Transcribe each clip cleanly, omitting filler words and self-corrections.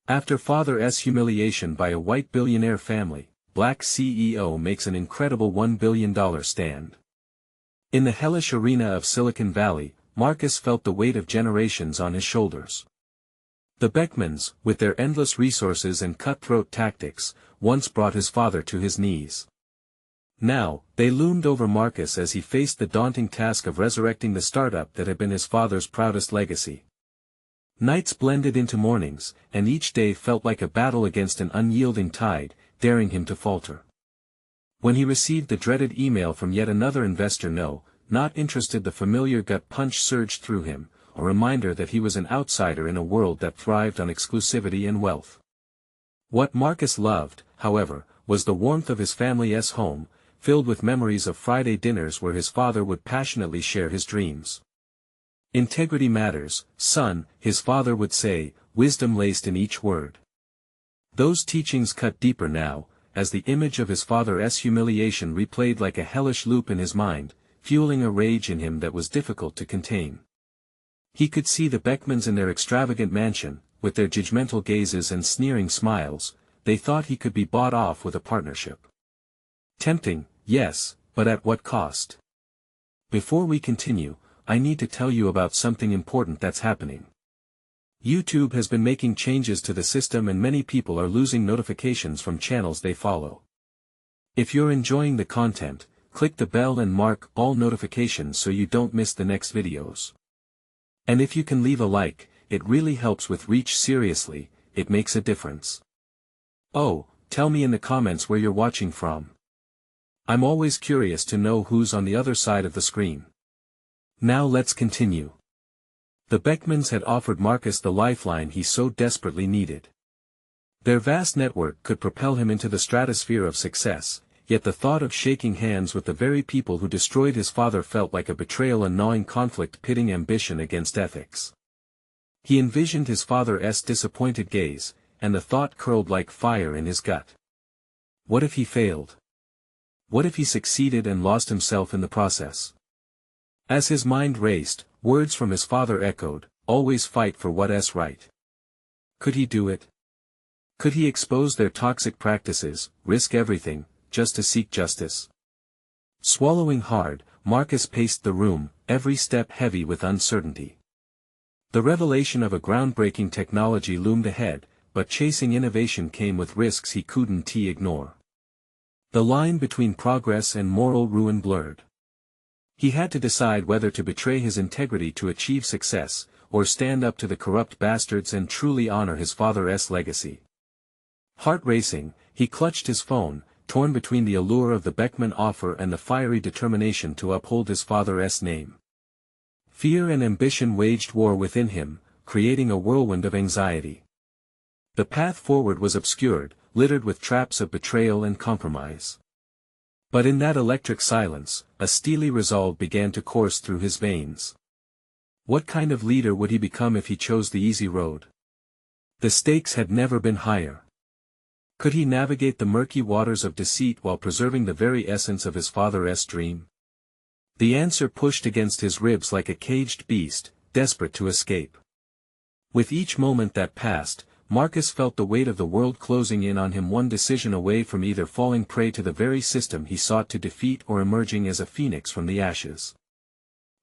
After father's humiliation by a white billionaire family, black CEO makes an incredible $1 billion stand. In the hellish arena of Silicon Valley, Marcus felt the weight of generations on his shoulders. The Beckmans, with their endless resources and cutthroat tactics, once brought his father to his knees. Now, they loomed over Marcus as he faced the daunting task of resurrecting the startup that had been his father's proudest legacy. Nights blended into mornings, and each day felt like a battle against an unyielding tide, daring him to falter. When he received the dreaded email from yet another investor not interested, the familiar gut punch surged through him, a reminder that he was an outsider in a world that thrived on exclusivity and wealth. What Marcus loved, however, was the warmth of his family's home, filled with memories of Friday dinners where his father would passionately share his dreams. "Integrity matters, son," his father would say, wisdom laced in each word. Those teachings cut deeper now, as the image of his father's humiliation replayed like a hellish loop in his mind, fueling a rage in him that was difficult to contain. He could see the Beckmans in their extravagant mansion, with their judgmental gazes and sneering smiles. They thought he could be bought off with a partnership. Tempting, yes, but at what cost? Before we continue, I need to tell you about something important that's happening. YouTube has been making changes to the system and many people are losing notifications from channels they follow. If you're enjoying the content, click the bell and mark all notifications so you don't miss the next videos. And if you can leave a like, it really helps with reach. Seriously, it makes a difference. Oh, tell me in the comments where you're watching from. I'm always curious to know who's on the other side of the screen. Now let's continue. The Beckmans had offered Marcus the lifeline he so desperately needed. Their vast network could propel him into the stratosphere of success, yet the thought of shaking hands with the very people who destroyed his father felt like a betrayal, a gnawing conflict pitting ambition against ethics. He envisioned his father's disappointed gaze, and the thought curled like fire in his gut. What if he failed? What if he succeeded and lost himself in the process? As his mind raced, words from his father echoed, "Always fight for what's right." Could he do it? Could he expose their toxic practices, risk everything, just to seek justice? Swallowing hard, Marcus paced the room, every step heavy with uncertainty. The revelation of a groundbreaking technology loomed ahead, but chasing innovation came with risks he couldn't ignore. The line between progress and moral ruin blurred. He had to decide whether to betray his integrity to achieve success, or stand up to the corrupt bastards and truly honor his father's legacy. Heart racing, he clutched his phone, torn between the allure of the Beckman offer and the fiery determination to uphold his father's name. Fear and ambition waged war within him, creating a whirlwind of anxiety. The path forward was obscured, littered with traps of betrayal and compromise. But in that electric silence, a steely resolve began to course through his veins. What kind of leader would he become if he chose the easy road? The stakes had never been higher. Could he navigate the murky waters of deceit while preserving the very essence of his father's dream? The answer pushed against his ribs like a caged beast, desperate to escape. With each moment that passed, Marcus felt the weight of the world closing in on him, one decision away from either falling prey to the very system he sought to defeat or emerging as a phoenix from the ashes.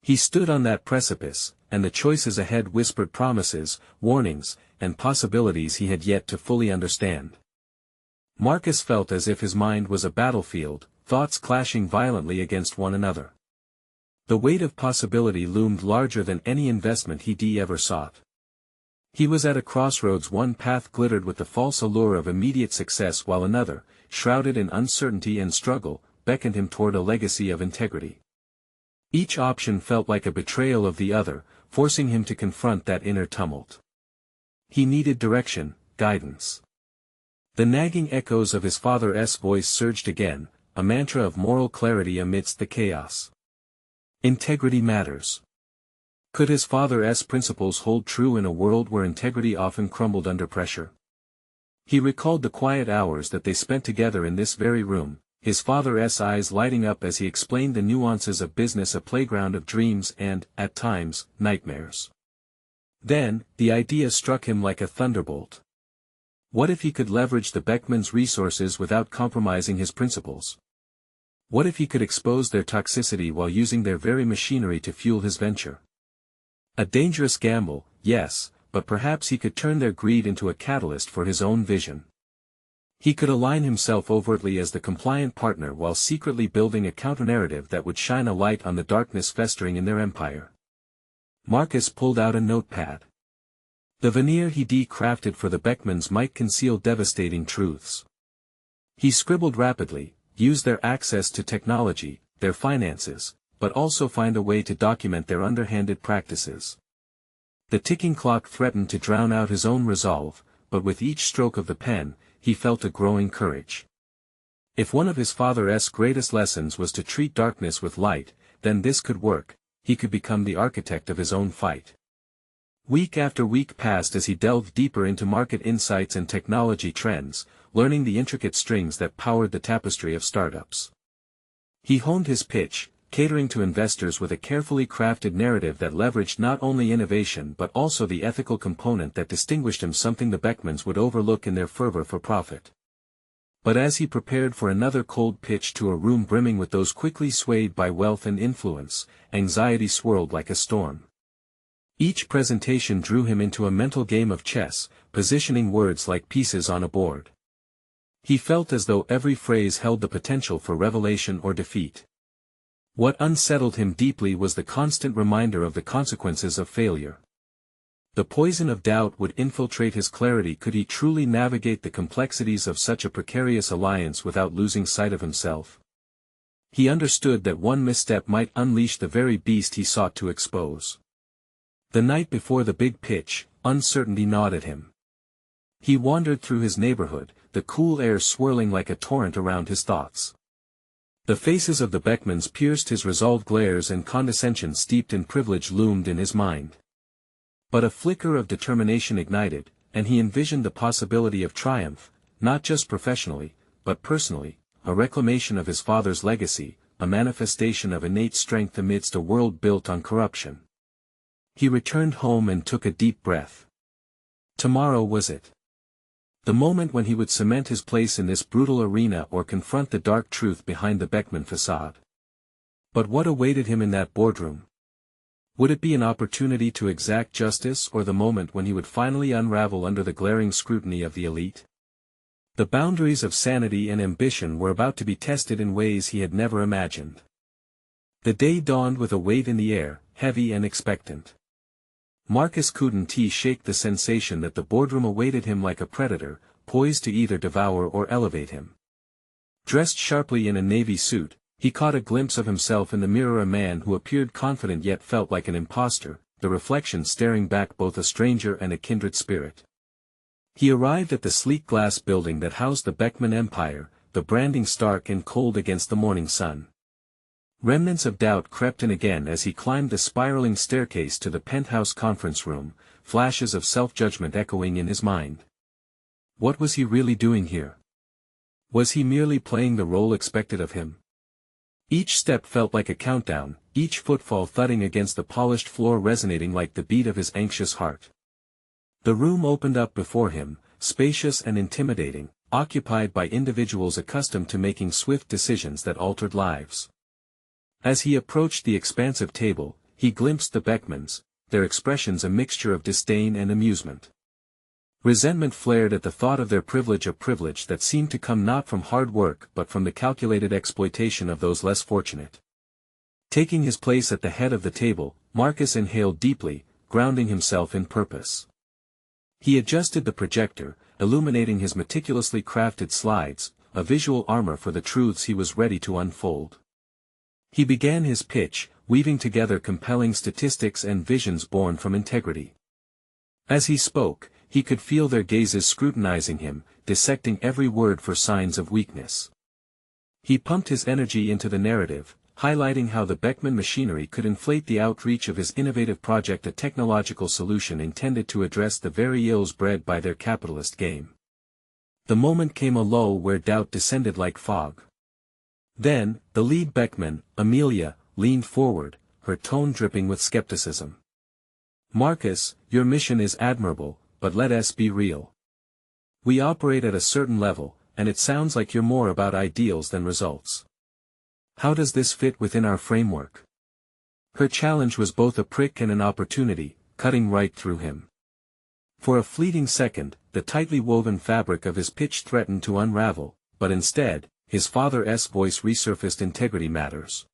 He stood on that precipice, and the choices ahead whispered promises, warnings, and possibilities he had yet to fully understand. Marcus felt as if his mind was a battlefield, thoughts clashing violently against one another. The weight of possibility loomed larger than any investment he'd ever sought. He was at a crossroads. One path glittered with the false allure of immediate success while another, shrouded in uncertainty and struggle, beckoned him toward a legacy of integrity. Each option felt like a betrayal of the other, forcing him to confront that inner tumult. He needed direction, guidance. The nagging echoes of his father's voice surged again, a mantra of moral clarity amidst the chaos. Integrity matters. Could his father's principles hold true in a world where integrity often crumbled under pressure? He recalled the quiet hours that they spent together in this very room, his father's eyes lighting up as he explained the nuances of business, a playground of dreams and, at times, nightmares. Then, the idea struck him like a thunderbolt. What if he could leverage the Beckmans' resources without compromising his principles? What if he could expose their toxicity while using their very machinery to fuel his venture? A dangerous gamble, yes, but perhaps he could turn their greed into a catalyst for his own vision. He could align himself overtly as the compliant partner while secretly building a counternarrative that would shine a light on the darkness festering in their empire. Marcus pulled out a notepad. The veneer he'd crafted for the Beckmans might conceal devastating truths. He scribbled rapidly, use their access to technology, their finances, but also find a way to document their underhanded practices. The ticking clock threatened to drown out his own resolve, but with each stroke of the pen, he felt a growing courage. If one of his father's greatest lessons was to treat darkness with light, then this could work. He could become the architect of his own fight. Week after week passed as he delved deeper into market insights and technology trends, learning the intricate strings that powered the tapestry of startups. He honed his pitch, catering to investors with a carefully crafted narrative that leveraged not only innovation but also the ethical component that distinguished him, something the Beckmans would overlook in their fervor for profit. But as he prepared for another cold pitch to a room brimming with those quickly swayed by wealth and influence, anxiety swirled like a storm. Each presentation drew him into a mental game of chess, positioning words like pieces on a board. He felt as though every phrase held the potential for revelation or defeat. What unsettled him deeply was the constant reminder of the consequences of failure. The poison of doubt would infiltrate his clarity could he truly navigate the complexities of such a precarious alliance without losing sight of himself. He understood that one misstep might unleash the very beast he sought to expose. The night before the big pitch, uncertainty gnawed at him. He wandered through his neighborhood, the cool air swirling like a torrent around his thoughts. The faces of the Beckmans pierced his resolve, glares and condescension steeped in privilege loomed in his mind. But a flicker of determination ignited, and he envisioned the possibility of triumph, not just professionally, but personally, a reclamation of his father's legacy, a manifestation of innate strength amidst a world built on corruption. He returned home and took a deep breath. Tomorrow was it. The moment when he would cement his place in this brutal arena or confront the dark truth behind the Beckman facade. But what awaited him in that boardroom? Would it be an opportunity to exact justice or the moment when he would finally unravel under the glaring scrutiny of the elite? The boundaries of sanity and ambition were about to be tested in ways he had never imagined. The day dawned with a weight in the air, heavy and expectant. Marcus couldn't shake the sensation that the boardroom awaited him like a predator, poised to either devour or elevate him. Dressed sharply in a navy suit, he caught a glimpse of himself in the mirror, a man who appeared confident yet felt like an imposter, the reflection staring back both a stranger and a kindred spirit. He arrived at the sleek glass building that housed the Beckman empire, the branding stark and cold against the morning sun. Remnants of doubt crept in again as he climbed the spiraling staircase to the penthouse conference room, flashes of self-judgment echoing in his mind. What was he really doing here? Was he merely playing the role expected of him? Each step felt like a countdown, each footfall thudding against the polished floor resonating like the beat of his anxious heart. The room opened up before him, spacious and intimidating, occupied by individuals accustomed to making swift decisions that altered lives. As he approached the expansive table, he glimpsed the Beckmans, their expressions a mixture of disdain and amusement. Resentment flared at the thought of their privilege, a privilege that seemed to come not from hard work but from the calculated exploitation of those less fortunate. Taking his place at the head of the table, Marcus inhaled deeply, grounding himself in purpose. He adjusted the projector, illuminating his meticulously crafted slides, a visual armor for the truths he was ready to unfold. He began his pitch, weaving together compelling statistics and visions born from integrity. As he spoke, he could feel their gazes scrutinizing him, dissecting every word for signs of weakness. He pumped his energy into the narrative, highlighting how the Beckman machinery could inflate the outreach of his innovative project, a technological solution intended to address the very ills bred by their capitalist game. The moment came, a lull where doubt descended like fog. Then, the lead Beckman, Amelia, leaned forward, her tone dripping with skepticism. "Marcus, your mission is admirable, but let us be real. We operate at a certain level, and it sounds like you're more about ideals than results. How does this fit within our framework? Her challenge was both a prick and an opportunity, cutting right through him. For a fleeting second, the tightly woven fabric of his pitch threatened to unravel, but instead, his father's voice resurfaced. Integrity matters.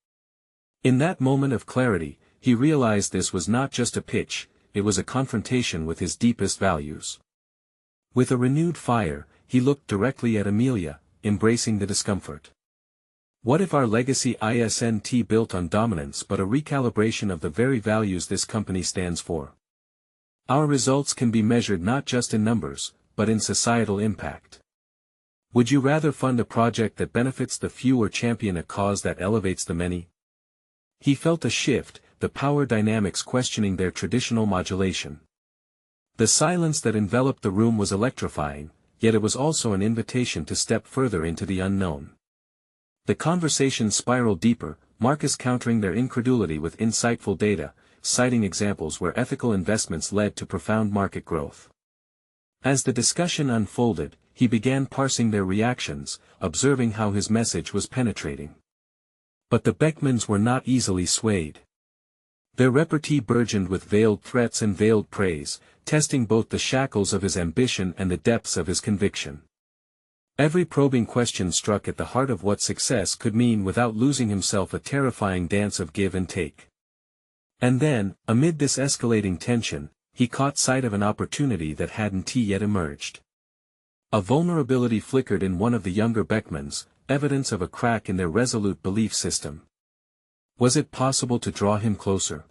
In that moment of clarity, he realized this was not just a pitch, it was a confrontation with his deepest values. With a renewed fire, he looked directly at Amelia, embracing the discomfort. What if our legacy isn't built on dominance but a recalibration of the very values this company stands for? Our results can be measured not just in numbers, but in societal impact. Would you rather fund a project that benefits the few or champion a cause that elevates the many? He felt a shift, the power dynamics questioning their traditional modulation. The silence that enveloped the room was electrifying, yet it was also an invitation to step further into the unknown. The conversation spiraled deeper, Marcus countering their incredulity with insightful data, citing examples where ethical investments led to profound market growth. As the discussion unfolded, he began parsing their reactions, observing how his message was penetrating. But the Beckmans were not easily swayed. Their repartee burgeoned with veiled threats and veiled praise, testing both the shackles of his ambition and the depths of his conviction. Every probing question struck at the heart of what success could mean without losing himself a terrifying dance of give and take. And then, amid this escalating tension, he caught sight of an opportunity that hadn't yet emerged. A vulnerability flickered in one of the younger Beckmans, evidence of a crack in their resolute belief system. Was it possible to draw him closer?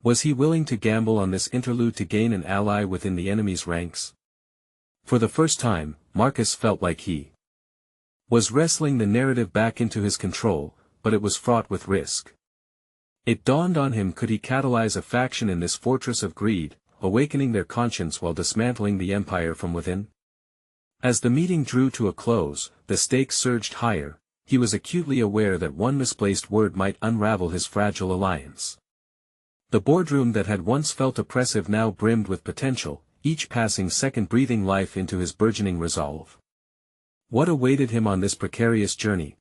Was he willing to gamble on this interlude to gain an ally within the enemy's ranks? For the first time, Marcus felt like he was wrestling the narrative back into his control, but it was fraught with risk. It dawned on him, could he catalyze a faction in this fortress of greed, awakening their conscience while dismantling the empire from within? As the meeting drew to a close, the stakes surged higher. He was acutely aware that one misplaced word might unravel his fragile alliance. The boardroom that had once felt oppressive now brimmed with potential, each passing second breathing life into his burgeoning resolve. What awaited him on this precarious journey?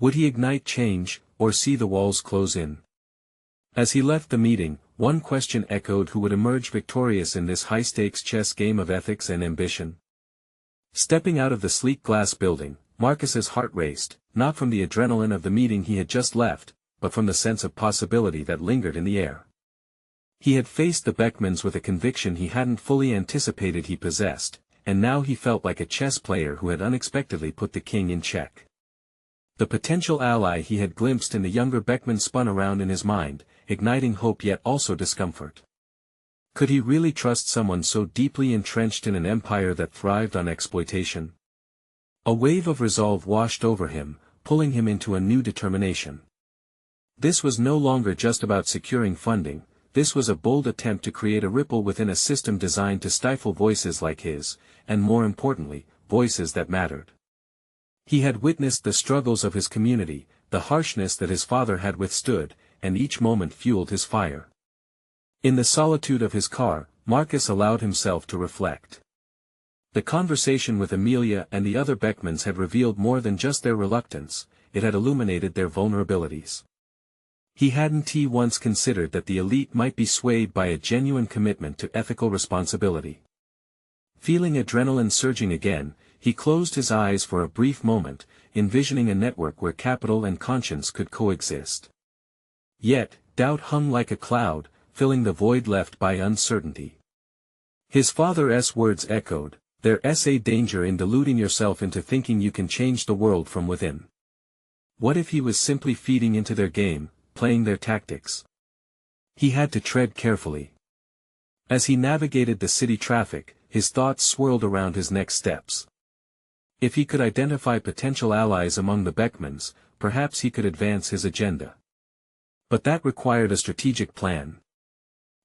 Would he ignite change, or see the walls close in? As he left the meeting, one question echoed: who would emerge victorious in this high-stakes chess game of ethics and ambition? Stepping out of the sleek glass building, Marcus's heart raced, not from the adrenaline of the meeting he had just left, but from the sense of possibility that lingered in the air. He had faced the Beckmans with a conviction he hadn't fully anticipated he possessed, and now he felt like a chess player who had unexpectedly put the king in check. The potential ally he had glimpsed in the younger Beckman spun around in his mind, igniting hope yet also discomfort. Could he really trust someone so deeply entrenched in an empire that thrived on exploitation? A wave of resolve washed over him, pulling him into a new determination. This was no longer just about securing funding, this was a bold attempt to create a ripple within a system designed to stifle voices like his, and more importantly, voices that mattered. He had witnessed the struggles of his community, the harshness that his father had withstood, and each moment fueled his fire. In the solitude of his car, Marcus allowed himself to reflect. The conversation with Amelia and the other Beckmans had revealed more than just their reluctance, it had illuminated their vulnerabilities. He hadn't once considered that the elite might be swayed by a genuine commitment to ethical responsibility. Feeling adrenaline surging again, he closed his eyes for a brief moment, envisioning a network where capital and conscience could coexist. Yet, doubt hung like a cloud, filling the void left by uncertainty. His father's words echoed, "There's a danger in deluding yourself into thinking you can change the world from within." What if he was simply feeding into their game, playing their tactics? He had to tread carefully. As he navigated the city traffic, his thoughts swirled around his next steps. If he could identify potential allies among the Beckmans, perhaps he could advance his agenda. But that required a strategic plan.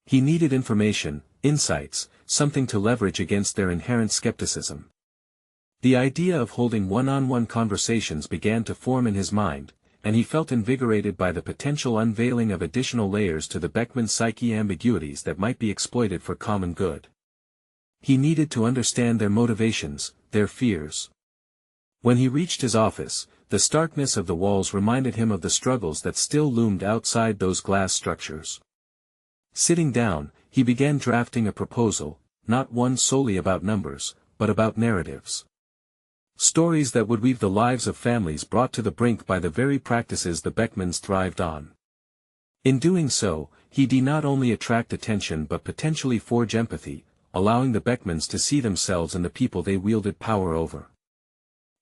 He needed information, insights, something to leverage against their inherent skepticism. The idea of holding one-on-one conversations began to form in his mind, and he felt invigorated by the potential unveiling of additional layers to the Beckman psyche, ambiguities that might be exploited for common good. He needed to understand their motivations, their fears. When he reached his office, the starkness of the walls reminded him of the struggles that still loomed outside those glass structures. Sitting down, he began drafting a proposal, not one solely about numbers, but about narratives. Stories that would weave the lives of families brought to the brink by the very practices the Beckmans thrived on. In doing so, he did not only attract attention but potentially forge empathy, allowing the Beckmans to see themselves in the people they wielded power over.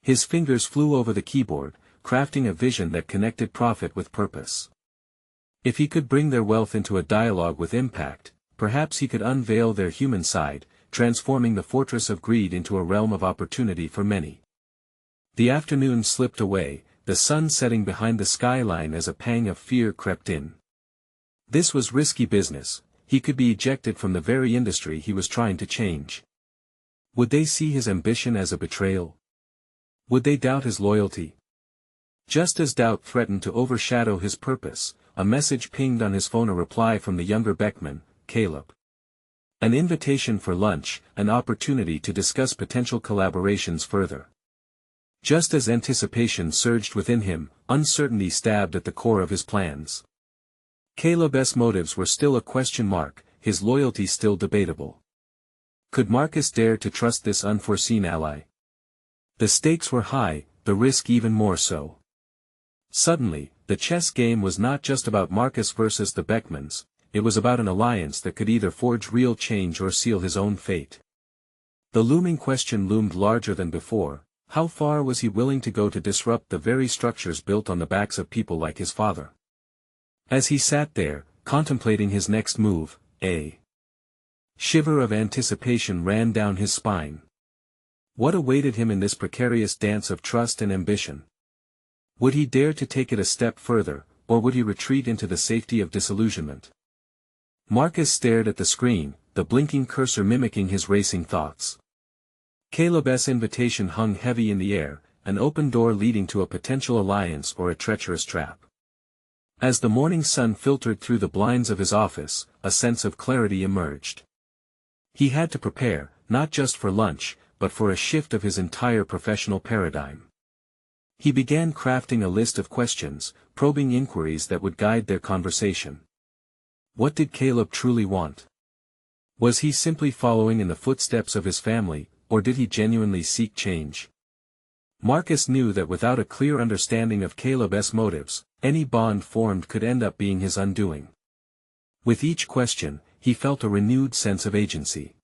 His fingers flew over the keyboard, crafting a vision that connected profit with purpose. If he could bring their wealth into a dialogue with impact, perhaps he could unveil their human side, transforming the fortress of greed into a realm of opportunity for many. The afternoon slipped away, the sun setting behind the skyline as a pang of fear crept in. This was risky business. He could be ejected from the very industry he was trying to change. Would they see his ambition as a betrayal? Would they doubt his loyalty? Just as doubt threatened to overshadow his purpose, a message pinged on his phone, a reply from the younger Beckman, Caleb. An invitation for lunch, an opportunity to discuss potential collaborations further. Just as anticipation surged within him, uncertainty stabbed at the core of his plans. Caleb's motives were still a question mark, his loyalty still debatable. Could Marcus dare to trust this unforeseen ally? The stakes were high, the risk even more so. Suddenly, the chess game was not just about Marcus versus the Beckmans, it was about an alliance that could either forge real change or seal his own fate. The looming question loomed larger than before: how far was he willing to go to disrupt the very structures built on the backs of people like his father? As he sat there, contemplating his next move, a shiver of anticipation ran down his spine. What awaited him in this precarious dance of trust and ambition? Would he dare to take it a step further, or would he retreat into the safety of disillusionment? Marcus stared at the screen, the blinking cursor mimicking his racing thoughts. Caleb's invitation hung heavy in the air, an open door leading to a potential alliance or a treacherous trap. As the morning sun filtered through the blinds of his office, a sense of clarity emerged. He had to prepare, not just for lunch, but for a shift of his entire professional paradigm. He began crafting a list of questions, probing inquiries that would guide their conversation. What did Caleb truly want? Was he simply following in the footsteps of his family, or did he genuinely seek change? Marcus knew that without a clear understanding of Caleb's motives, any bond formed could end up being his undoing. With each question, he felt a renewed sense of agency.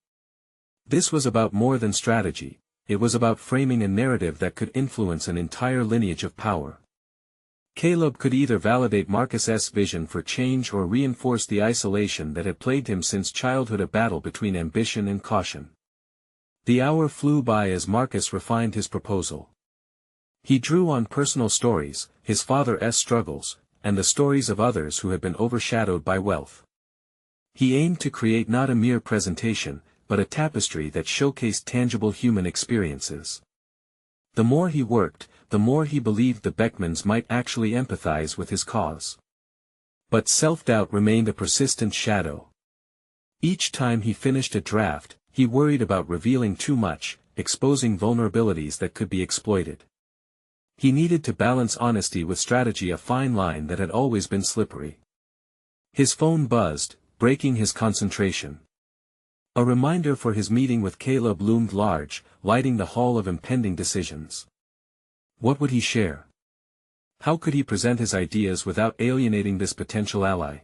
This was about more than strategy, it was about framing a narrative that could influence an entire lineage of power. Caleb could either validate Marcus's vision for change or reinforce the isolation that had plagued him since childhood, a battle between ambition and caution. The hour flew by as Marcus refined his proposal. He drew on personal stories, his father's struggles, and the stories of others who had been overshadowed by wealth. He aimed to create not a mere presentation, but a tapestry that showcased tangible human experiences. The more he worked, the more he believed the Beckmans might actually empathize with his cause. But self-doubt remained a persistent shadow. Each time he finished a draft, he worried about revealing too much, exposing vulnerabilities that could be exploited. He needed to balance honesty with strategy, a fine line that had always been slippery. His phone buzzed, breaking his concentration. A reminder for his meeting with Caleb loomed large, lighting the hall of impending decisions. What would he share? How could he present his ideas without alienating this potential ally?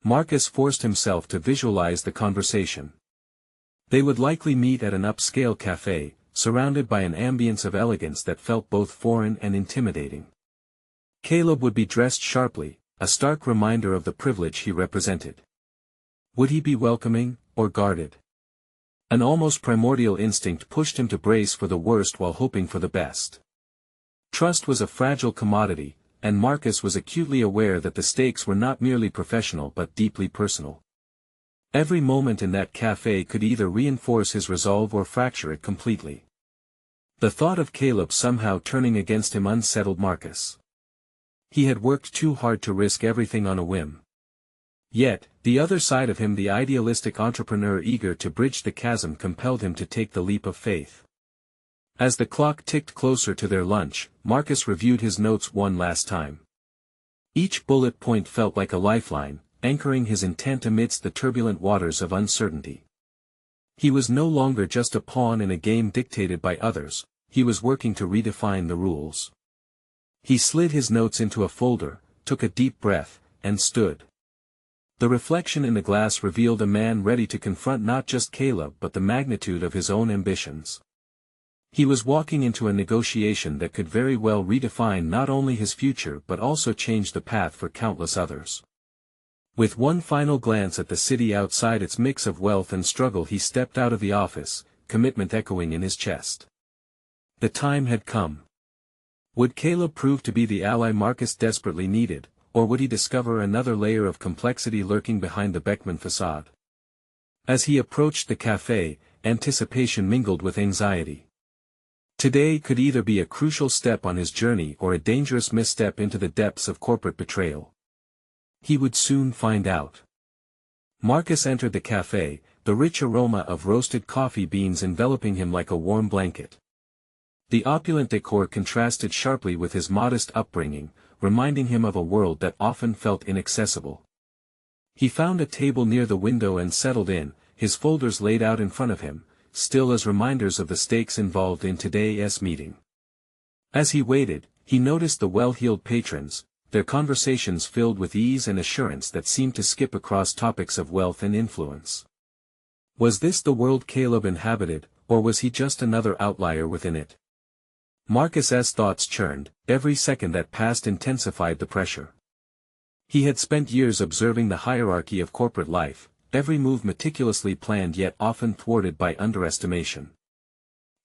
Marcus forced himself to visualize the conversation. They would likely meet at an upscale cafe, surrounded by an ambience of elegance that felt both foreign and intimidating. Caleb would be dressed sharply, a stark reminder of the privilege he represented. Would he be welcoming, or guarded? An almost primordial instinct pushed him to brace for the worst while hoping for the best. Trust was a fragile commodity, and Marcus was acutely aware that the stakes were not merely professional but deeply personal. Every moment in that cafe could either reinforce his resolve or fracture it completely. The thought of Caleb somehow turning against him unsettled Marcus. He had worked too hard to risk everything on a whim. Yet, The other side of him, the idealistic entrepreneur eager to bridge the chasm, compelled him to take the leap of faith. As the clock ticked closer to their lunch, Marcus reviewed his notes one last time. Each bullet point felt like a lifeline, anchoring his intent amidst the turbulent waters of uncertainty. He was no longer just a pawn in a game dictated by others, he was working to redefine the rules. He slid his notes into a folder, took a deep breath, and stood. The reflection in the glass revealed a man ready to confront not just Caleb but the magnitude of his own ambitions. He was walking into a negotiation that could very well redefine not only his future but also change the path for countless others. With one final glance at the city outside, its mix of wealth and struggle, he stepped out of the office, commitment echoing in his chest. The time had come. Would Caleb prove to be the ally Marcus desperately needed, or would he discover another layer of complexity lurking behind the Beckman facade? As he approached the cafe, anticipation mingled with anxiety. Today could either be a crucial step on his journey or a dangerous misstep into the depths of corporate betrayal. He would soon find out. Marcus entered the cafe, the rich aroma of roasted coffee beans enveloping him like a warm blanket. The opulent decor contrasted sharply with his modest upbringing, reminding him of a world that often felt inaccessible. He found a table near the window and settled in, his folders laid out in front of him, still as reminders of the stakes involved in today's meeting. As he waited, he noticed the well-heeled patrons, their conversations filled with ease and assurance that seemed to skip across topics of wealth and influence. Was this the world Caleb inhabited, or was he just another outlier within it? Marcus's thoughts churned, every second that passed intensified the pressure. He had spent years observing the hierarchy of corporate life, every move meticulously planned yet often thwarted by underestimation.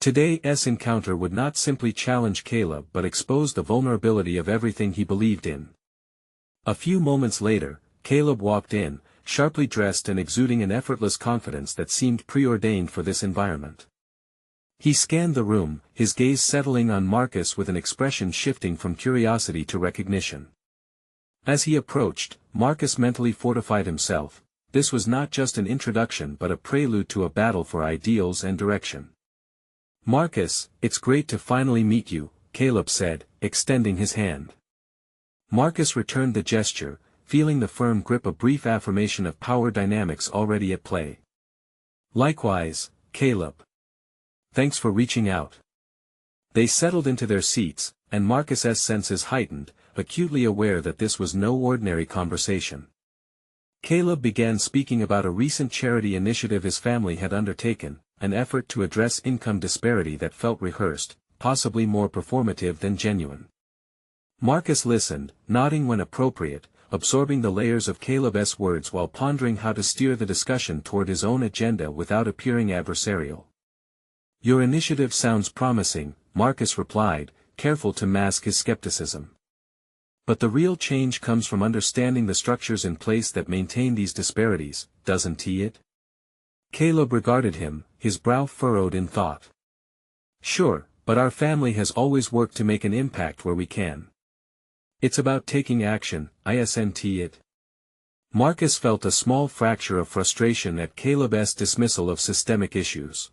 Today's encounter would not simply challenge Caleb but expose the vulnerability of everything he believed in. A few moments later, Caleb walked in, sharply dressed and exuding an effortless confidence that seemed preordained for this environment. He scanned the room, his gaze settling on Marcus with an expression shifting from curiosity to recognition. As he approached, Marcus mentally fortified himself. This was not just an introduction but a prelude to a battle for ideals and direction. "Marcus, it's great to finally meet you," Caleb said, extending his hand. Marcus returned the gesture, feeling the firm grip, a brief affirmation of power dynamics already at play. "Likewise, Caleb. Thanks for reaching out." They settled into their seats, and Marcus's senses heightened, acutely aware that this was no ordinary conversation. Caleb began speaking about a recent charity initiative his family had undertaken, an effort to address income disparity that felt rehearsed, possibly more performative than genuine. Marcus listened, nodding when appropriate, absorbing the layers of Caleb's words while pondering how to steer the discussion toward his own agenda without appearing adversarial. "Your initiative sounds promising," Marcus replied, careful to mask his skepticism. "But the real change comes from understanding the structures in place that maintain these disparities, doesn't it?" Caleb regarded him, his brow furrowed in thought. "Sure, but our family has always worked to make an impact where we can. It's about taking action, isn't it?" Marcus felt a small fracture of frustration at Caleb's dismissal of systemic issues.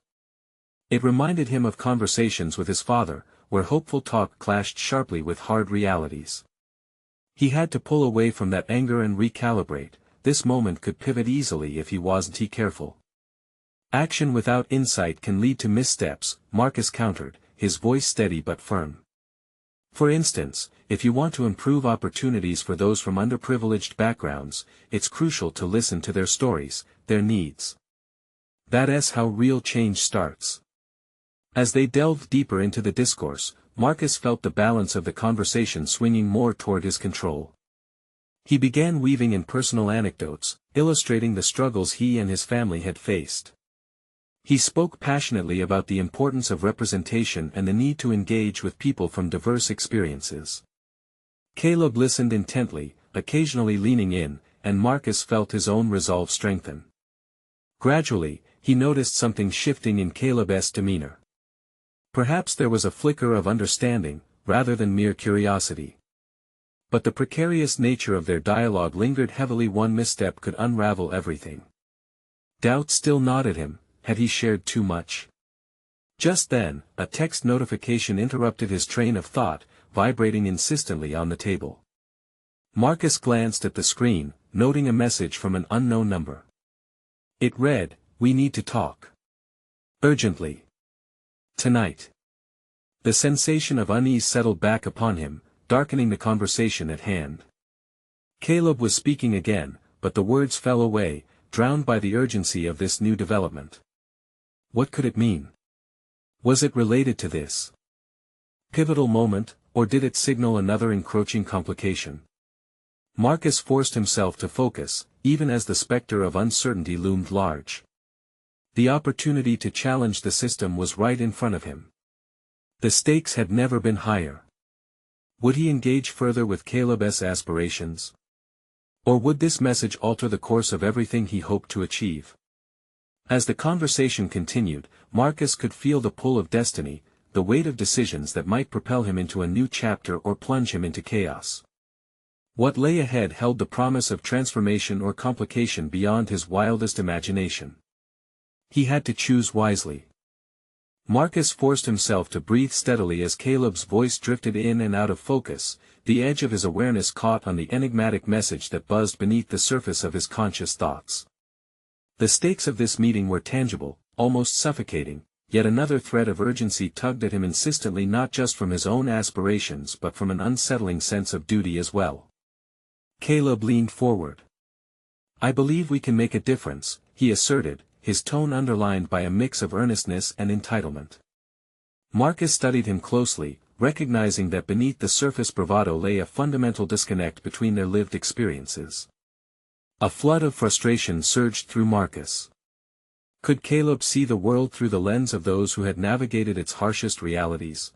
It reminded him of conversations with his father, where hopeful talk clashed sharply with hard realities. He had to pull away from that anger and recalibrate. This moment could pivot easily if he wasn't careful. "Action without insight can lead to missteps," Marcus countered, his voice steady but firm. "For instance, if you want to improve opportunities for those from underprivileged backgrounds, it's crucial to listen to their stories, their needs. That's how real change starts." As they delved deeper into the discourse, Marcus felt the balance of the conversation swinging more toward his control. He began weaving in personal anecdotes, illustrating the struggles he and his family had faced. He spoke passionately about the importance of representation and the need to engage with people from diverse experiences. Caleb listened intently, occasionally leaning in, and Marcus felt his own resolve strengthen. Gradually, he noticed something shifting in Caleb's demeanor. Perhaps there was a flicker of understanding, rather than mere curiosity. But the precarious nature of their dialogue lingered heavily. One misstep could unravel everything. Doubt still gnawed at him. Had he shared too much? Just then, a text notification interrupted his train of thought, vibrating insistently on the table. Marcus glanced at the screen, noting a message from an unknown number. It read, "We need to talk. Urgently. Tonight." The sensation of unease settled back upon him, darkening the conversation at hand. Caleb was speaking again, but the words fell away, drowned by the urgency of this new development. What could it mean? Was it related to this pivotal moment, or did it signal another encroaching complication? Marcus forced himself to focus, even as the specter of uncertainty loomed large. The opportunity to challenge the system was right in front of him. The stakes had never been higher. Would he engage further with Caleb's aspirations? Or would this message alter the course of everything he hoped to achieve? As the conversation continued, Marcus could feel the pull of destiny, the weight of decisions that might propel him into a new chapter or plunge him into chaos. What lay ahead held the promise of transformation or complication beyond his wildest imagination. He had to choose wisely. Marcus forced himself to breathe steadily as Caleb's voice drifted in and out of focus, the edge of his awareness caught on the enigmatic message that buzzed beneath the surface of his conscious thoughts. The stakes of this meeting were tangible, almost suffocating, yet another thread of urgency tugged at him insistently, not just from his own aspirations but from an unsettling sense of duty as well. Caleb leaned forward. "I believe we can make a difference," he asserted, his tone underlined by a mix of earnestness and entitlement. Marcus studied him closely, recognizing that beneath the surface bravado lay a fundamental disconnect between their lived experiences. A flood of frustration surged through Marcus. Could Caleb see the world through the lens of those who had navigated its harshest realities?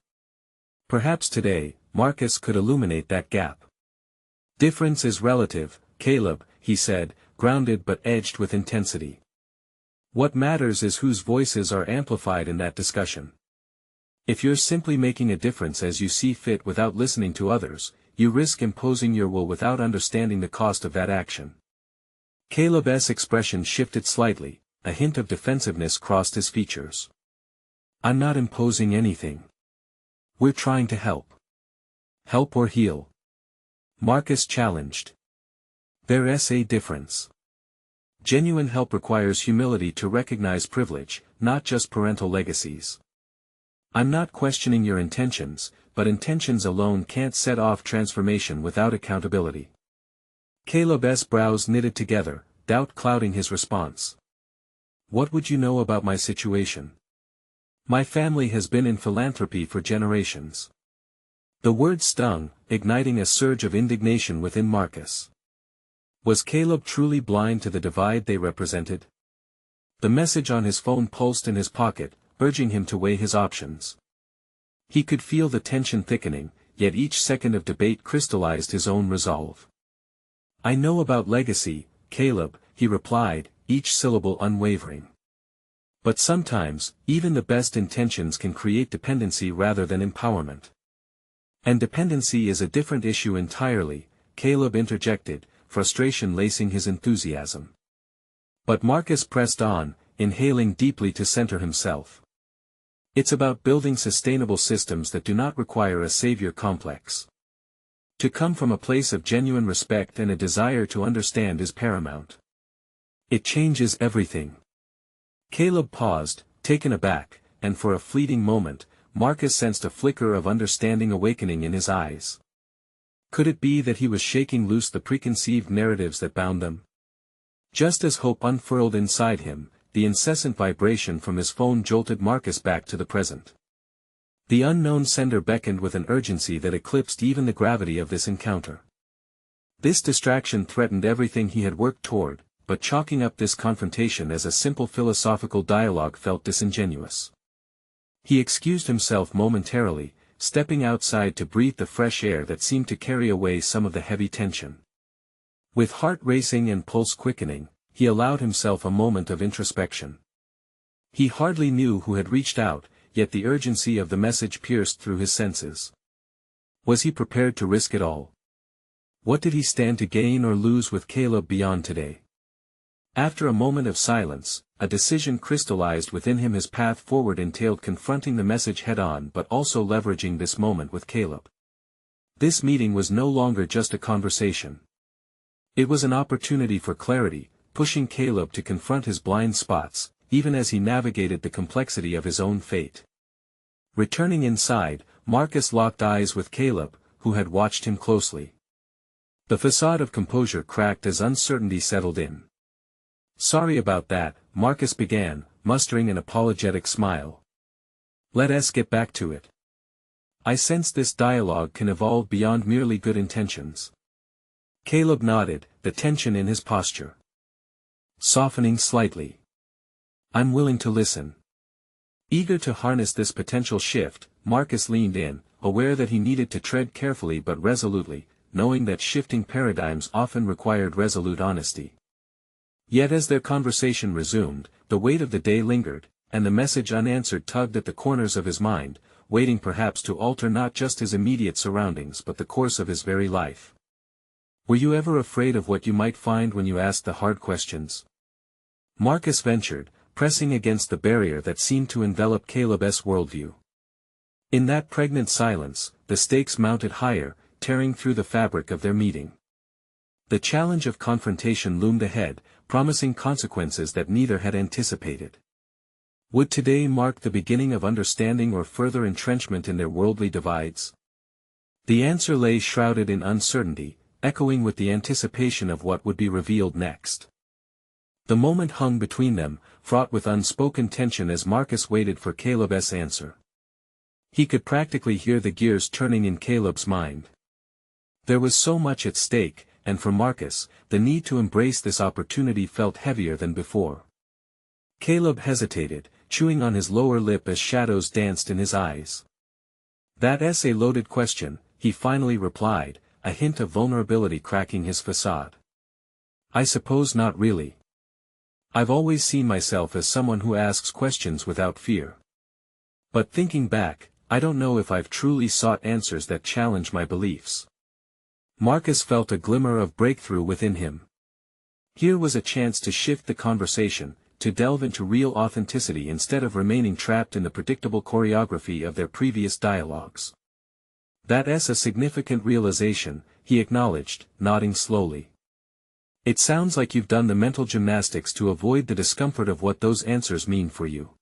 Perhaps today, Marcus could illuminate that gap. "Difference is relative, Caleb," he said, grounded but edged with intensity. "What matters is whose voices are amplified in that discussion. If you're simply making a difference as you see fit without listening to others, you risk imposing your will without understanding the cost of that action." Caleb's expression shifted slightly, a hint of defensiveness crossed his features. "I'm not imposing anything. We're trying to help." "Help or heal?" Marcus challenged. "There's a difference. Genuine help requires humility to recognize privilege, not just parental legacies. I'm not questioning your intentions, but intentions alone can't set off transformation without accountability." Caleb's brows knitted together, doubt clouding his response. "What would you know about my situation? My family has been in philanthropy for generations." The word stung, igniting a surge of indignation within Marcus. Was Caleb truly blind to the divide they represented? The message on his phone pulsed in his pocket, urging him to weigh his options. He could feel the tension thickening, yet each second of debate crystallized his own resolve. "I know about legacy, Caleb," he replied, each syllable unwavering. "But sometimes, even the best intentions can create dependency rather than empowerment." "And dependency is a different issue entirely," Caleb interjected, frustration lacing his enthusiasm. But Marcus pressed on, inhaling deeply to center himself. "It's about building sustainable systems that do not require a savior complex. To come from a place of genuine respect and a desire to understand is paramount. It changes everything." Caleb paused, taken aback, and for a fleeting moment, Marcus sensed a flicker of understanding awakening in his eyes. Could it be that he was shaking loose the preconceived narratives that bound them? Just as hope unfurled inside him, the incessant vibration from his phone jolted Marcus back to the present. The unknown sender beckoned with an urgency that eclipsed even the gravity of this encounter. This distraction threatened everything he had worked toward, but chalking up this confrontation as a simple philosophical dialogue felt disingenuous. He excused himself momentarily, stepping outside to breathe the fresh air that seemed to carry away some of the heavy tension. With heart racing and pulse quickening, he allowed himself a moment of introspection. He hardly knew who had reached out, yet the urgency of the message pierced through his senses. Was he prepared to risk it all? What did he stand to gain or lose with Caleb beyond today? After a moment of silence, a decision crystallized within him. His path forward entailed confronting the message head-on but also leveraging this moment with Caleb. This meeting was no longer just a conversation. It was an opportunity for clarity, pushing Caleb to confront his blind spots, even as he navigated the complexity of his own fate. Returning inside, Marcus locked eyes with Caleb, who had watched him closely. The facade of composure cracked as uncertainty settled in. "Sorry about that," Marcus began, mustering an apologetic smile. "Let us get back to it. I sense this dialogue can evolve beyond merely good intentions." Caleb nodded, the tension in his posture softening slightly. "I'm willing to listen." Eager to harness this potential shift, Marcus leaned in, aware that he needed to tread carefully but resolutely, knowing that shifting paradigms often required resolute honesty. Yet as their conversation resumed, the weight of the day lingered, and the message unanswered tugged at the corners of his mind, waiting perhaps to alter not just his immediate surroundings but the course of his very life. "Were you ever afraid of what you might find when you asked the hard questions?" Marcus ventured, pressing against the barrier that seemed to envelop Caleb's worldview. In that pregnant silence, the stakes mounted higher, tearing through the fabric of their meeting. The challenge of confrontation loomed ahead, promising consequences that neither had anticipated. Would today mark the beginning of understanding or further entrenchment in their worldly divides? The answer lay shrouded in uncertainty, echoing with the anticipation of what would be revealed next. The moment hung between them, fraught with unspoken tension as Marcus waited for Caleb's answer. He could practically hear the gears turning in Caleb's mind. There was so much at stake, and for Marcus, the need to embrace this opportunity felt heavier than before. Caleb hesitated, chewing on his lower lip as shadows danced in his eyes. "That's a loaded question," he finally replied, a hint of vulnerability cracking his facade. "I suppose not really. I've always seen myself as someone who asks questions without fear. But thinking back, I don't know if I've truly sought answers that challenge my beliefs." Marcus felt a glimmer of breakthrough within him. Here was a chance to shift the conversation, to delve into real authenticity instead of remaining trapped in the predictable choreography of their previous dialogues. "That's a significant realization," he acknowledged, nodding slowly. "It sounds like you've done the mental gymnastics to avoid the discomfort of what those answers mean for you."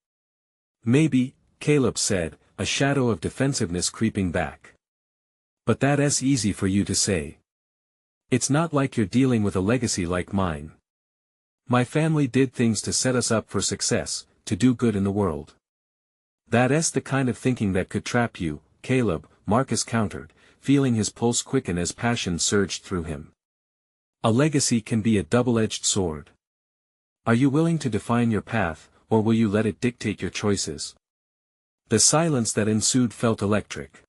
"Maybe," Caleb said, a shadow of defensiveness creeping back. "But that's easy for you to say. It's not like you're dealing with a legacy like mine. My family did things to set us up for success, to do good in the world." "That's the kind of thinking that could trap you, Caleb," Marcus countered, feeling his pulse quicken as passion surged through him. "A legacy can be a double-edged sword. Are you willing to define your path, or will you let it dictate your choices?" The silence that ensued felt electric.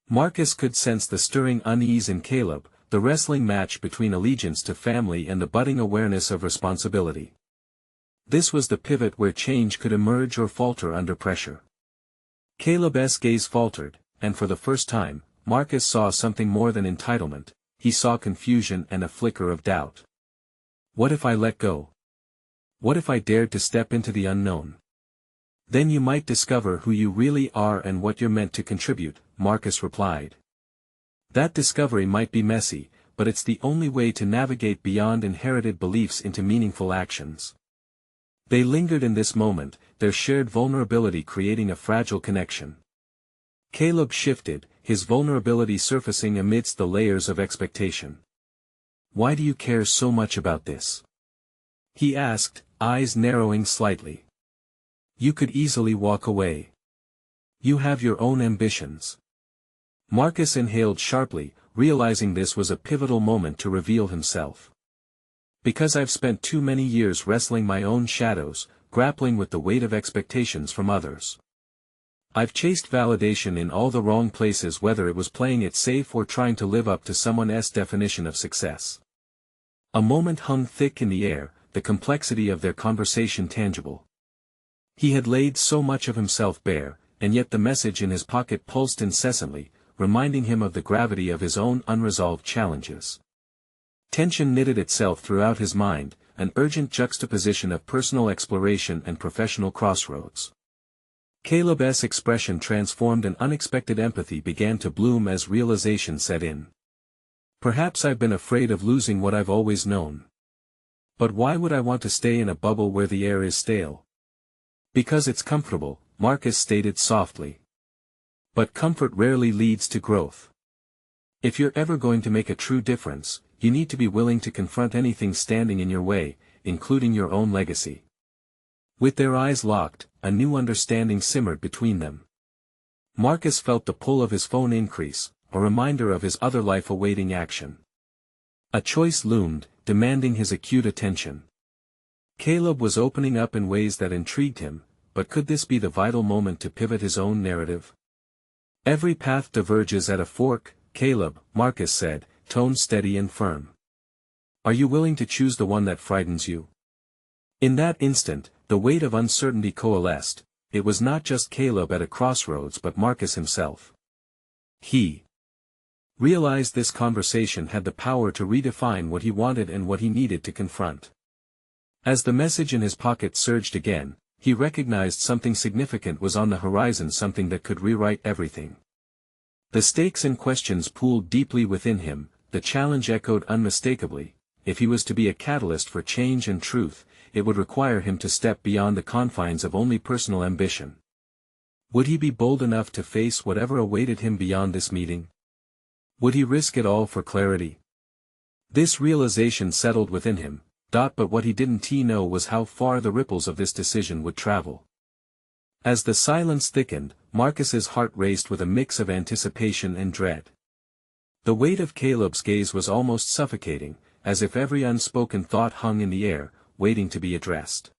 Marcus could sense the stirring unease in Caleb, the wrestling match between allegiance to family and the budding awareness of responsibility. This was the pivot where change could emerge or falter under pressure. Caleb's gaze faltered, and for the first time, Marcus saw something more than entitlement. He saw confusion and a flicker of doubt. "What if I let go? What if I dared to step into the unknown?" "Then you might discover who you really are and what you're meant to contribute," Marcus replied. "That discovery might be messy, but it's the only way to navigate beyond inherited beliefs into meaningful actions." They lingered in this moment, their shared vulnerability creating a fragile connection. Caleb shifted, his vulnerability surfacing amidst the layers of expectation. "Why do you care so much about this?" he asked, eyes narrowing slightly. "You could easily walk away. You have your own ambitions." Marcus inhaled sharply, realizing this was a pivotal moment to reveal himself. "Because I've spent too many years wrestling my own shadows, grappling with the weight of expectations from others. I've chased validation in all the wrong places, whether it was playing it safe or trying to live up to someone else's definition of success." A moment hung thick in the air, the complexity of their conversation tangible. He had laid so much of himself bare, and yet the message in his pocket pulsed incessantly, reminding him of the gravity of his own unresolved challenges. Tension knitted itself throughout his mind, an urgent juxtaposition of personal exploration and professional crossroads. Caleb's expression transformed, and unexpected empathy began to bloom as realization set in. Perhaps I've been afraid of losing what I've always known. But why would I want to stay in a bubble where the air is stale? Because it's comfortable, Marcus stated softly. But comfort rarely leads to growth. If you're ever going to make a true difference, you need to be willing to confront anything standing in your way, including your own legacy. With their eyes locked, a new understanding simmered between them. Marcus felt the pull of his phone increase, a reminder of his other life awaiting action. A choice loomed, demanding his acute attention. Caleb was opening up in ways that intrigued him, but could this be the vital moment to pivot his own narrative? Every path diverges at a fork, Caleb, Marcus said, tone steady and firm. Are you willing to choose the one that frightens you? In that instant, the weight of uncertainty coalesced. It was not just Caleb at a crossroads but Marcus himself. He realized this conversation had the power to redefine what he wanted and what he needed to confront. As the message in his pocket surged again, he recognized something significant was on the horizon, something that could rewrite everything. The stakes and questions pooled deeply within him, the challenge echoed unmistakably. If he was to be a catalyst for change and truth, it would require him to step beyond the confines of only personal ambition. Would he be bold enough to face whatever awaited him beyond this meeting? Would he risk it all for clarity? This realization settled within him, but what he didn't know was how far the ripples of this decision would travel. As the silence thickened, Marcus's heart raced with a mix of anticipation and dread. The weight of Caleb's gaze was almost suffocating, as if every unspoken thought hung in the air, waiting to be addressed.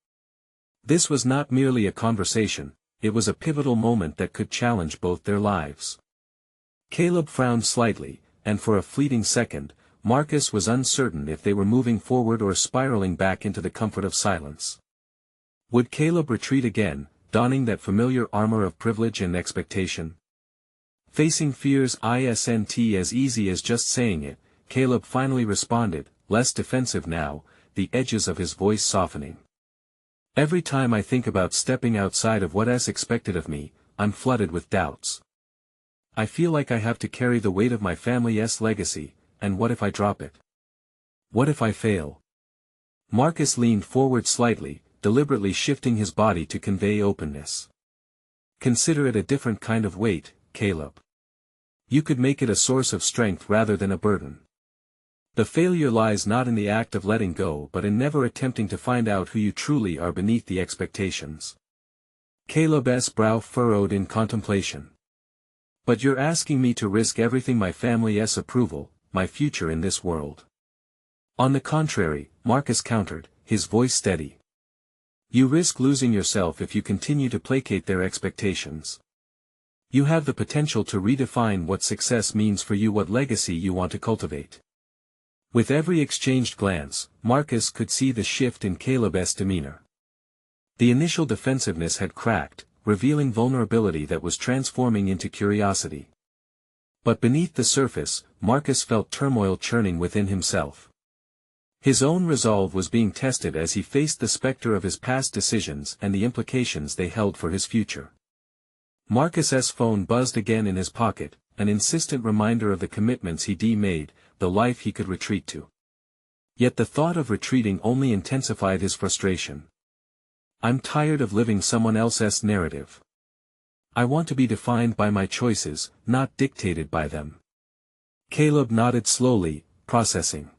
This was not merely a conversation, it was a pivotal moment that could challenge both their lives. Caleb frowned slightly, and for a fleeting second, Marcus was uncertain if they were moving forward or spiraling back into the comfort of silence. Would Caleb retreat again, donning that familiar armor of privilege and expectation? Facing fears isn't as easy as just saying it, Caleb finally responded, less defensive now, the edges of his voice softening. Every time I think about stepping outside of what's expected of me, I'm flooded with doubts. I feel like I have to carry the weight of my family's legacy, and what if I drop it? What if I fail? Marcus leaned forward slightly, deliberately shifting his body to convey openness. Consider it a different kind of weight, Caleb. You could make it a source of strength rather than a burden. The failure lies not in the act of letting go but in never attempting to find out who you truly are beneath the expectations. Caleb's brow furrowed in contemplation. But you're asking me to risk everything, my family's approval, my future in this world. On the contrary, Marcus countered, his voice steady. You risk losing yourself if you continue to placate their expectations. You have the potential to redefine what success means for you, what legacy you want to cultivate. With every exchanged glance, Marcus could see the shift in Caleb's demeanor. The initial defensiveness had cracked, revealing vulnerability that was transforming into curiosity. But beneath the surface, Marcus felt turmoil churning within himself. His own resolve was being tested as he faced the specter of his past decisions and the implications they held for his future. Marcus's phone buzzed again in his pocket, an insistent reminder of the commitments he'd made, the life he could retreat to. Yet the thought of retreating only intensified his frustration. I'm tired of living someone else's narrative. I want to be defined by my choices, not dictated by them. Caleb nodded slowly, processing.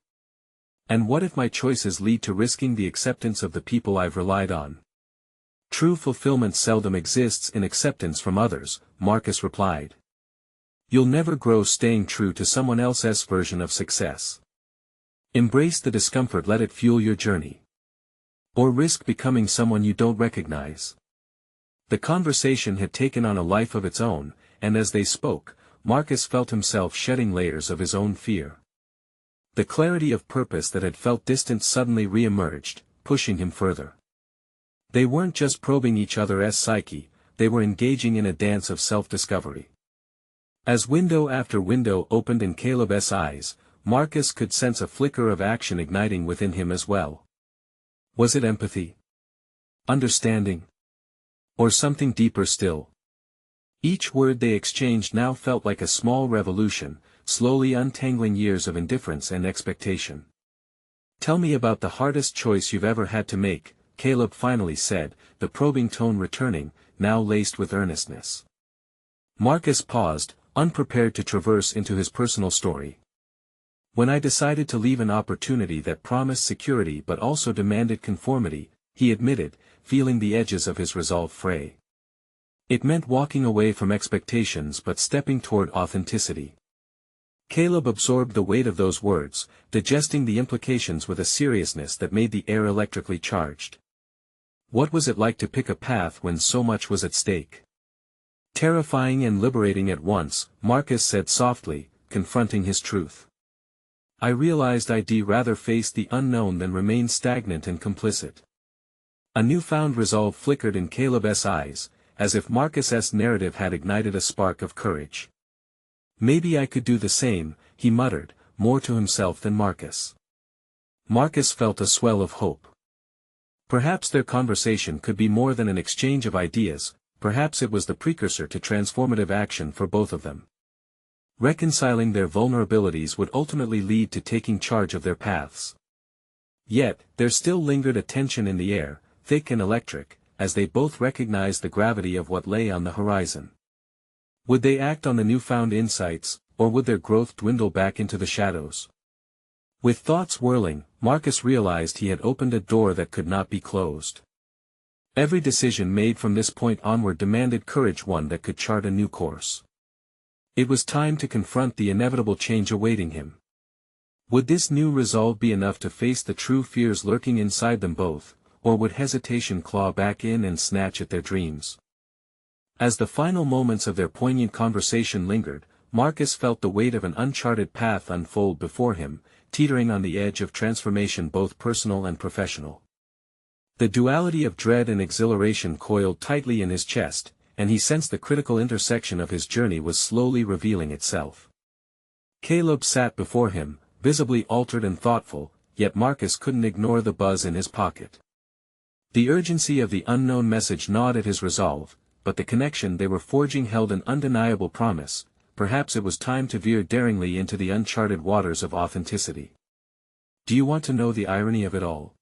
And what if my choices lead to risking the acceptance of the people I've relied on? True fulfillment seldom exists in acceptance from others, Marcus replied. You'll never grow staying true to someone else's version of success. Embrace the discomfort, let it fuel your journey. Or risk becoming someone you don't recognize. The conversation had taken on a life of its own, and as they spoke, Marcus felt himself shedding layers of his own fear. The clarity of purpose that had felt distant suddenly re-emerged, pushing him further. They weren't just probing each other's psyche, they were engaging in a dance of self-discovery. As window after window opened in Caleb's eyes, Marcus could sense a flicker of action igniting within him as well. Was it empathy? Understanding? Or something deeper still? Each word they exchanged now felt like a small revolution, slowly untangling years of indifference and expectation. "Tell me about the hardest choice you've ever had to make," Caleb finally said, the probing tone returning, now laced with earnestness. Marcus paused, unprepared to traverse into his personal story. "When I decided to leave an opportunity that promised security but also demanded conformity," he admitted, feeling the edges of his resolve fray. "It meant walking away from expectations but stepping toward authenticity." Caleb absorbed the weight of those words, digesting the implications with a seriousness that made the air electrically charged. What was it like to pick a path when so much was at stake? "Terrifying and liberating at once," Marcus said softly, confronting his truth. "I realized I'd rather face the unknown than remain stagnant and complicit." A newfound resolve flickered in Caleb's eyes, as if Marcus's narrative had ignited a spark of courage. "Maybe I could do the same," he muttered, more to himself than Marcus. Marcus felt a swell of hope. Perhaps their conversation could be more than an exchange of ideas, perhaps it was the precursor to transformative action for both of them. Reconciling their vulnerabilities would ultimately lead to taking charge of their paths. Yet, there still lingered a tension in the air, thick and electric, as they both recognized the gravity of what lay on the horizon. Would they act on the newfound insights, or would their growth dwindle back into the shadows? With thoughts whirling, Marcus realized he had opened a door that could not be closed. Every decision made from this point onward demanded courage, one that could chart a new course. It was time to confront the inevitable change awaiting him. Would this new resolve be enough to face the true fears lurking inside them both, or would hesitation claw back in and snatch at their dreams? As the final moments of their poignant conversation lingered, Marcus felt the weight of an uncharted path unfold before him, teetering on the edge of transformation both personal and professional. The duality of dread and exhilaration coiled tightly in his chest, and he sensed the critical intersection of his journey was slowly revealing itself. Caleb sat before him, visibly altered and thoughtful, yet Marcus couldn't ignore the buzz in his pocket. The urgency of the unknown message gnawed at his resolve, but the connection they were forging held an undeniable promise. Perhaps it was time to veer daringly into the uncharted waters of authenticity. "Do you want to know the irony of it all?"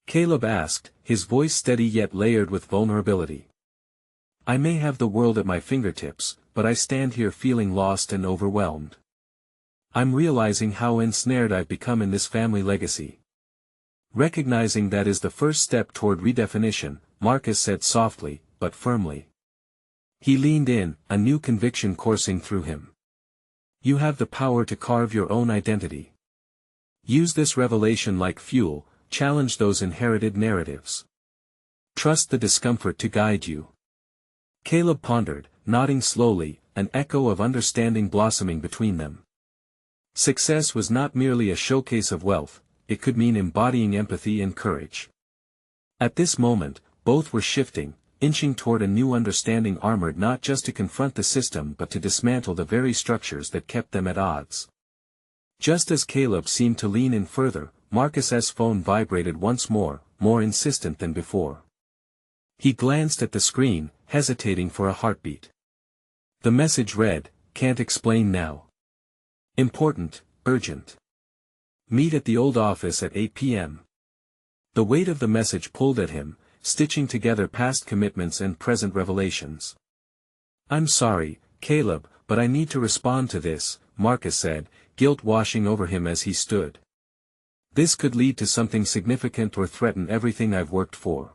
Caleb asked, his voice steady yet layered with vulnerability. "I may have the world at my fingertips, but I stand here feeling lost and overwhelmed. I'm realizing how ensnared I've become in this family legacy." Recognizing that is the first step toward redefinition, Marcus said softly, but firmly. He leaned in, a new conviction coursing through him. "You have the power to carve your own identity. Use this revelation like fuel, challenge those inherited narratives. Trust the discomfort to guide you." Caleb pondered, nodding slowly, an echo of understanding blossoming between them. Success was not merely a showcase of wealth, it could mean embodying empathy and courage. At this moment, both were shifting, inching toward a new understanding armored not just to confront the system but to dismantle the very structures that kept them at odds. Just as Caleb seemed to lean in further, Marcus's phone vibrated once more, more insistent than before. He glanced at the screen, hesitating for a heartbeat. The message read, "Can't explain now. Important, urgent. Meet at the old office at 8 p.m. The weight of the message pulled at him, stitching together past commitments and present revelations. "I'm sorry, Caleb, but I need to respond to this," Marcus said, guilt washing over him as he stood. "This could lead to something significant or threaten everything I've worked for."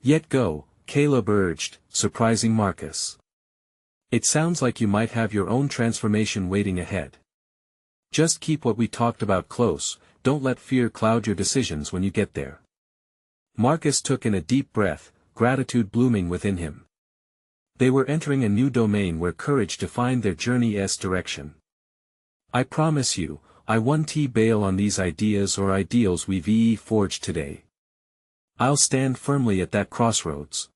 "Yet go," Caleb urged, surprising Marcus. "It sounds like you might have your own transformation waiting ahead. Just keep what we talked about close, don't let fear cloud your decisions when you get there." Marcus took in a deep breath, gratitude blooming within him. They were entering a new domain where courage defined their journey's direction. "I promise you, I won't bail on these ideas or ideals we've forged today. I'll stand firmly at that crossroads."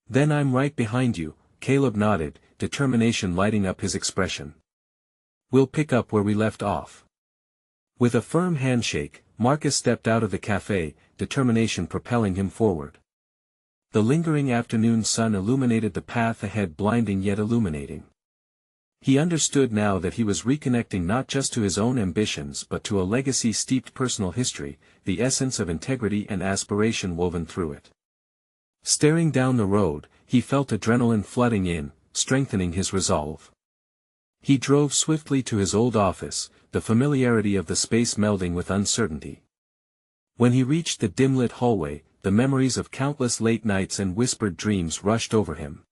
"Then I'm right behind you," Caleb nodded, determination lighting up his expression. "We'll pick up where we left off." With a firm handshake, Marcus stepped out of the cafe, determination propelling him forward. The lingering afternoon sun illuminated the path ahead, blinding yet illuminating. He understood now that he was reconnecting not just to his own ambitions but to a legacy-steeped personal history, the essence of integrity and aspiration woven through it. Staring down the road, he felt adrenaline flooding in, strengthening his resolve. He drove swiftly to his old office, the familiarity of the space melding with uncertainty. When he reached the dim-lit hallway, the memories of countless late nights and whispered dreams rushed over him.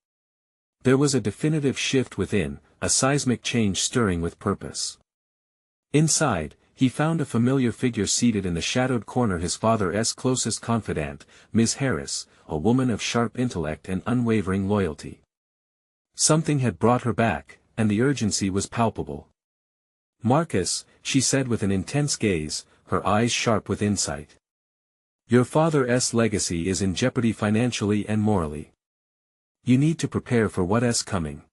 There was a definitive shift within, a seismic change stirring with purpose. Inside, he found a familiar figure seated in the shadowed corner, his father's closest confidant, Miss Harris, a woman of sharp intellect and unwavering loyalty. Something had brought her back, and the urgency was palpable. "Marcus," she said with an intense gaze, her eyes sharp with insight. "Your father's legacy is in jeopardy financially and morally. You need to prepare for what's coming."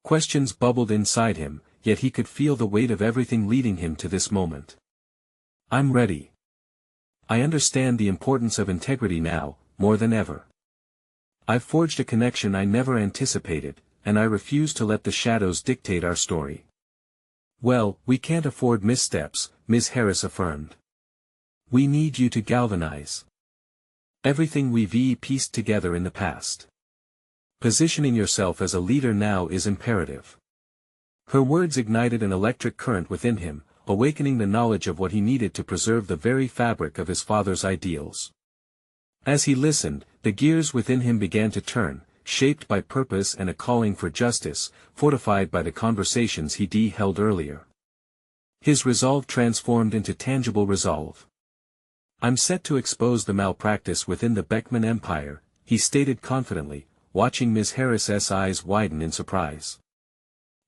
Questions bubbled inside him, yet he could feel the weight of everything leading him to this moment. "I'm ready. I understand the importance of integrity now, more than ever. I've forged a connection I never anticipated, and I refuse to let the shadows dictate our story." "Well, we can't afford missteps," Ms. Harris affirmed. "We need you to galvanize everything we've pieced together in the past. Positioning yourself as a leader now is imperative." Her words ignited an electric current within him, awakening the knowledge of what he needed to preserve the very fabric of his father's ideals. As he listened, the gears within him began to turn, shaped by purpose and a calling for justice, fortified by the conversations he held earlier. His resolve transformed into tangible resolve. "I'm set to expose the malpractice within the Beckman empire," he stated confidently, watching Ms. Harris's eyes widen in surprise.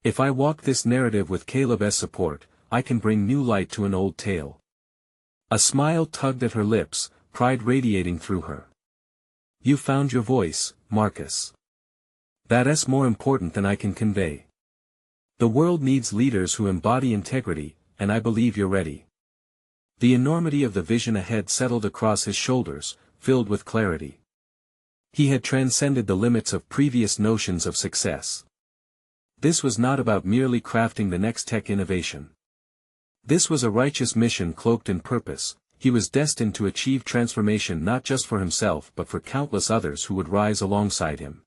"If I walk this narrative with Caleb's support, I can bring new light to an old tale." A smile tugged at her lips, pride radiating through her. "You found your voice, Marcus. That's more important than I can convey. The world needs leaders who embody integrity, and I believe you're ready." The enormity of the vision ahead settled across his shoulders, filled with clarity. He had transcended the limits of previous notions of success. This was not about merely crafting the next tech innovation. This was a righteous mission cloaked in purpose. He was destined to achieve transformation not just for himself but for countless others who would rise alongside him.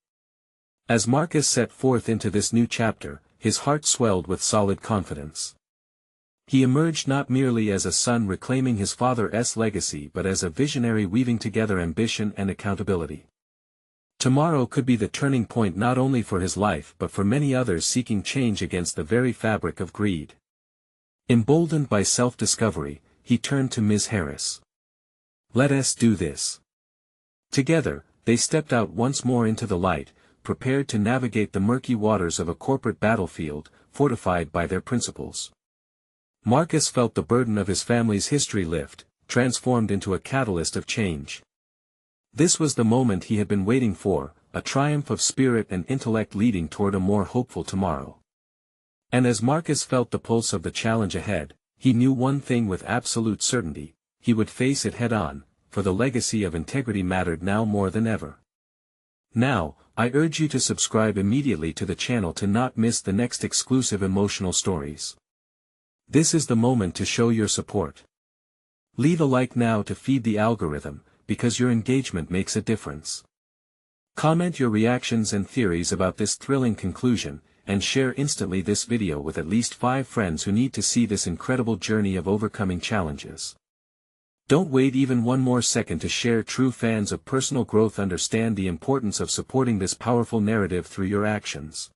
As Marcus set forth into this new chapter, his heart swelled with solid confidence. He emerged not merely as a son reclaiming his father's legacy but as a visionary weaving together ambition and accountability. Tomorrow could be the turning point not only for his life but for many others seeking change against the very fabric of greed. Emboldened by self-discovery, he turned to Ms. Harris. "Let us do this." Together, they stepped out once more into the light, prepared to navigate the murky waters of a corporate battlefield, fortified by their principles. Marcus felt the burden of his family's history lift, transformed into a catalyst of change. This was the moment he had been waiting for, a triumph of spirit and intellect leading toward a more hopeful tomorrow. And as Marcus felt the pulse of the challenge ahead, he knew one thing with absolute certainty: he would face it head-on, for the legacy of integrity mattered now more than ever. Now, I urge you to subscribe immediately to the channel to not miss the next exclusive emotional stories. This is the moment to show your support. Leave a like now to feed the algorithm, because your engagement makes a difference. Comment your reactions and theories about this thrilling conclusion, and share instantly this video with at least 5 friends who need to see this incredible journey of overcoming challenges. Don't wait even one more second to share. True fans of personal growth understand the importance of supporting this powerful narrative through your actions.